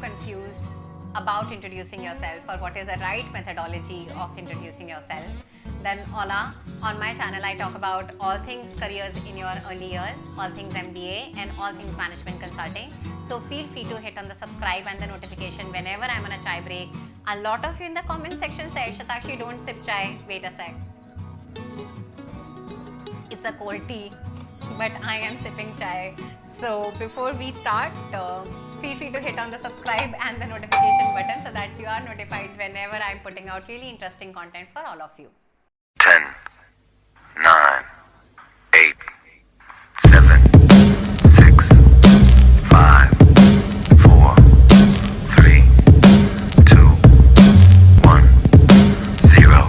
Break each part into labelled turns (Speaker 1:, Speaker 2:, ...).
Speaker 1: confused about introducing yourself or what is the right methodology of introducing yourself, then hola, on my channel I talk about all things careers in your early years, all things MBA and all things management consulting. So feel free to hit on the subscribe and the notification whenever I'm on a chai break. A lot of you in the comment section said, Shatakshi, don't sip chai. Wait a sec. It's a cold tea, but I am sipping chai. So before we start, feel free to hit on the subscribe and the notification button so that you are notified whenever I'm putting out really interesting content for all of you.
Speaker 2: 10, 9, 8, 7, 6, 5, 4, 3, 2, 1, 0.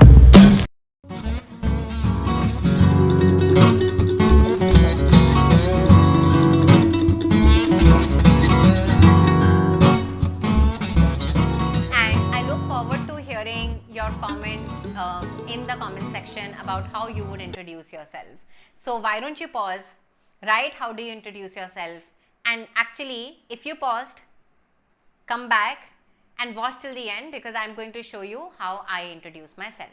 Speaker 1: Your comments in the comment section about how you would introduce yourself. So why don't you pause, write how do you introduce yourself, and actually if you paused, come back and watch till the end because I'm going to show you how I introduce myself.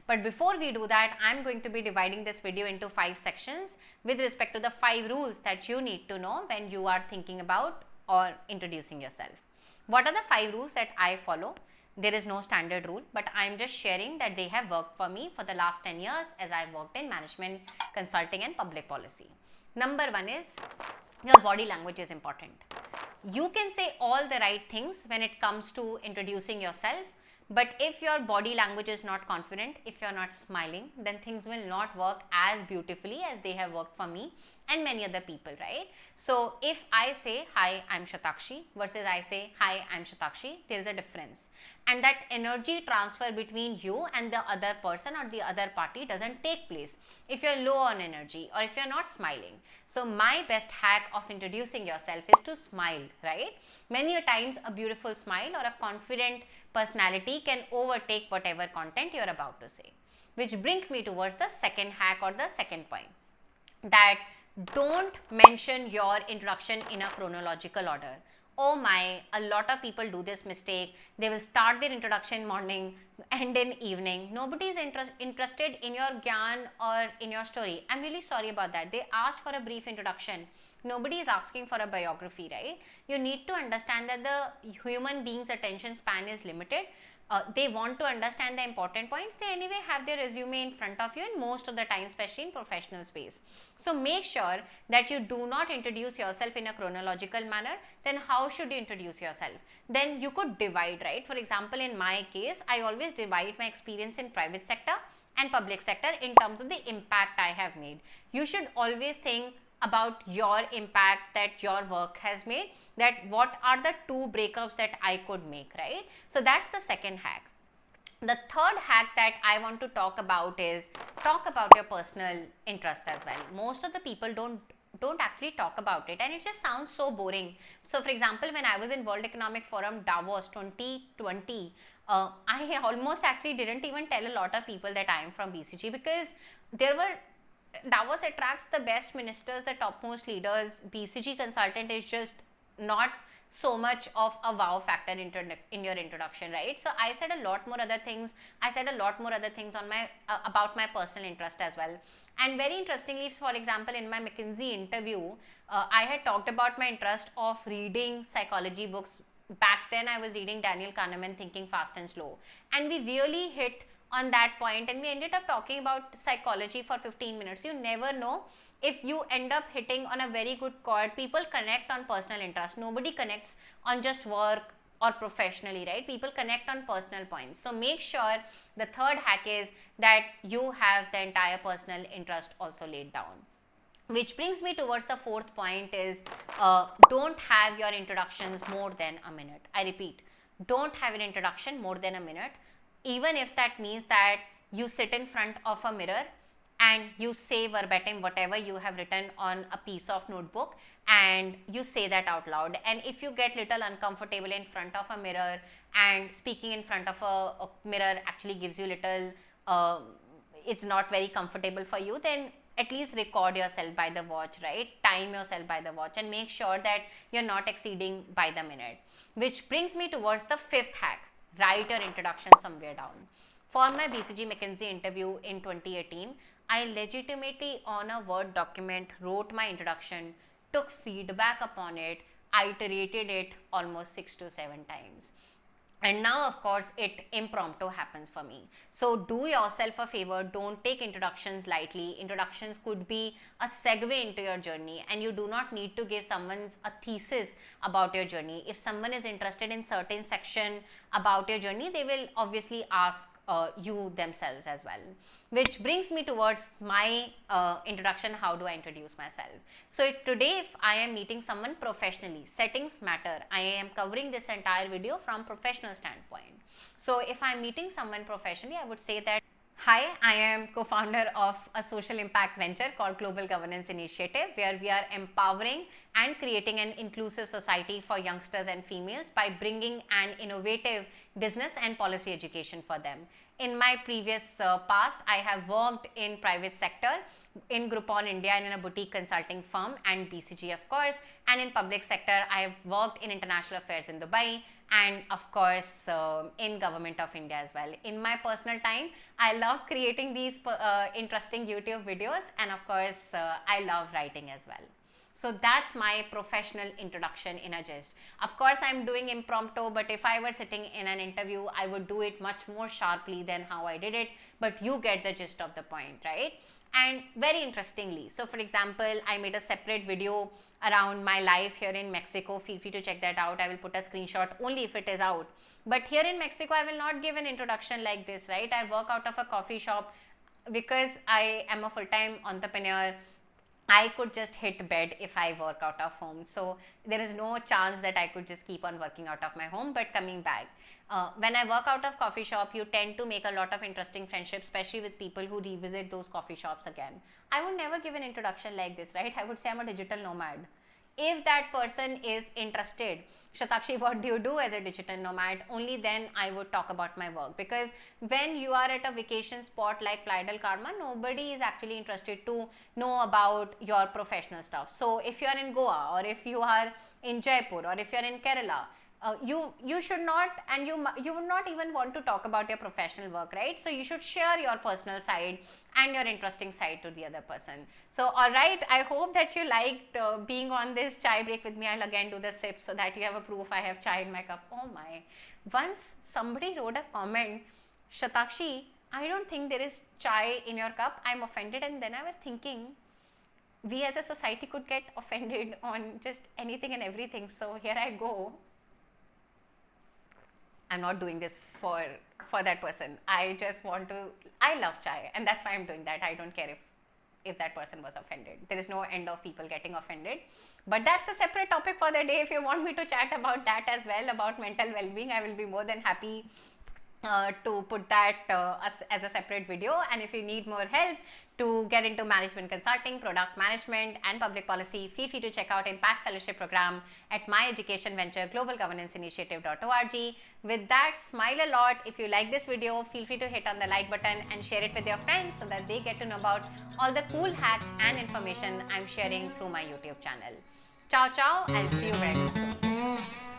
Speaker 1: But before we do that, I'm going to be dividing this video into 5 sections with respect to the 5 rules that you need to know when you are thinking about or introducing yourself. What are the 5 rules that I follow? There is no standard rule, but I am just sharing that they have worked for me for the last 10 years as I've worked in management, consulting and public policy. Number 1 is your body language is important. You can say all the right things when it comes to introducing yourself, but if your body language is not confident, if you're not smiling, then things will not work as beautifully as they have worked for me and many other people, right? So if I say, hi, I'm Shatakshi versus I say, hi, I'm Shatakshi, there is a difference. And that energy transfer between you and the other person or the other party doesn't take place if you're low on energy or if you're not smiling. So my best hack of introducing yourself is to smile, right? Many a times a beautiful smile or a confident personality can overtake whatever content you're about to say. Which brings me towards the second hack or the second point, that don't mention your introduction in a chronological order. Oh my, a lot of people do this mistake. They will start their introduction morning, end in evening. Nobody is interested in your gyan or in your story. I'm really sorry about that. They asked for a brief introduction. Nobody is asking for a biography, right? You need to understand that the human being's attention span is limited. They want to understand the important points. They anyway have their resume in front of you and most of the time, especially in professional space. So make sure that you do not introduce yourself in a chronological manner. Then how should you introduce yourself? Then you could divide, right? For example, in my case, I always divide my experience in private sector and public sector in terms of the impact I have made. You should always think about your impact that your work has made, that what are the 2 breakups that I could make, right? So that's the second hack. The third hack that I want to talk about is talk about your personal interests as well. Most of the people don't actually talk about it and it just sounds so boring. So for example, when I was in World Economic Forum Davos 2020, I almost actually didn't even tell a lot of people that I am from BCG because Davos attracts the best ministers, the topmost leaders. BCG consultant is just not so much of a wow factor in your introduction, right? So I said a lot more other things. I said a lot more other things on my about my personal interest as well. And very interestingly, for example, in my McKinsey interview, I had talked about my interest of reading psychology books. Back then, I was reading Daniel Kahneman, Thinking Fast and Slow, and we really hit on that point and we ended up talking about psychology for 15 minutes. You never know, if you end up hitting on a very good chord, people connect on personal interest. Nobody connects on just work or professionally, right? People connect on personal points. So make sure the third hack is that you have the entire personal interest also laid down. Which brings me towards the fourth point is don't have your introductions more than a minute. I repeat, don't have an introduction more than a minute. Even if that means that you sit in front of a mirror and you say verbatim whatever you have written on a piece of notebook and you say that out loud. And if you get little uncomfortable in front of a mirror and speaking in front of a mirror actually gives you little, it's not very comfortable for you, then at least record yourself by the watch, right? Time yourself by the watch and make sure that you're not exceeding by the minute. Which brings me towards the fifth hack: write your introduction somewhere down. For my BCG McKinsey interview in 2018, I legitimately on a Word document wrote my introduction, took feedback upon it, iterated it almost 6 to 7 times. And now, of course, it impromptu happens for me. So do yourself a favor, don't take introductions lightly. Introductions could be a segue into your journey, and you do not need to give someone a thesis about your journey. If someone is interested in certain section about your journey, they will obviously ask you themselves as well. Which brings me towards my introduction. How do I introduce myself? So today, if I am meeting someone professionally, settings matter. I am covering this entire video from professional standpoint. So if I'm meeting someone professionally, I would say that, hi, I am co-founder of a social impact venture called Global Governance Initiative, where we are empowering and creating an inclusive society for youngsters and females by bringing an innovative business and policy education for them. In my previous past, I have worked in private sector, in Groupon India and in a boutique consulting firm, and BCG of course, and in public sector I have worked in international affairs in Dubai, and of course in government of India as well. In my personal time, I love creating these interesting YouTube videos, and of course I love writing as well. So that's my professional introduction in a gist. Of course, I'm doing impromptu, but if I were sitting in an interview, I would do it much more sharply than how I did it, but you get the gist of the point, right? And very interestingly, so for example, I made a separate video around my life here in Mexico. Feel free to check that out. I will put a screenshot only if it is out. But here in Mexico, I will not give an introduction like this, right? I work out of a coffee shop because I am a full-time entrepreneur. I could just hit bed if I work out of home. So there is no chance that I could just keep on working out of my home. But coming back, when I work out of coffee shop, you tend to make a lot of interesting friendships, especially with people who revisit those coffee shops again. I would never give an introduction like this, right? I would say I'm a digital nomad. If that person is interested, Shatakshi, what do you do as a digital nomad? Only then I would talk about my work, because when you are at a vacation spot like Playa del Carmen, nobody is actually interested to know about your professional stuff. So if you are in Goa, or if you are in Jaipur, or if you are in Kerala, you should not, and you would not even want to talk about your professional work, right? So you should share your personal side and your interesting side to the other person. So alright, I hope that you liked being on this chai break with me. I'll again do the sip so that you have a proof I have chai in my cup. Oh my, once somebody wrote a comment, Shatakshi, I don't think there is chai in your cup, I'm offended. And then I was thinking, we as a society could get offended on just anything and everything. So here I go. I'm not doing this for that person. I just want to, I love chai, and that's why I'm doing that. I don't care if that person was offended. There is no end of people getting offended. But that's a separate topic for the day. If you want me to chat about that as well, about mental well-being, I will be more than happy to put that as a separate video. And if you need more help to get into management consulting, product management and public policy, feel free to check out Impact Fellowship Program at my education venture globalgovernance-initiative.org. With that, smile a lot. If you like this video, feel free to hit on the like button and share it with your friends so that they get to know about all the cool hacks and information I'm sharing through my YouTube channel. Ciao ciao, I'll see you very soon.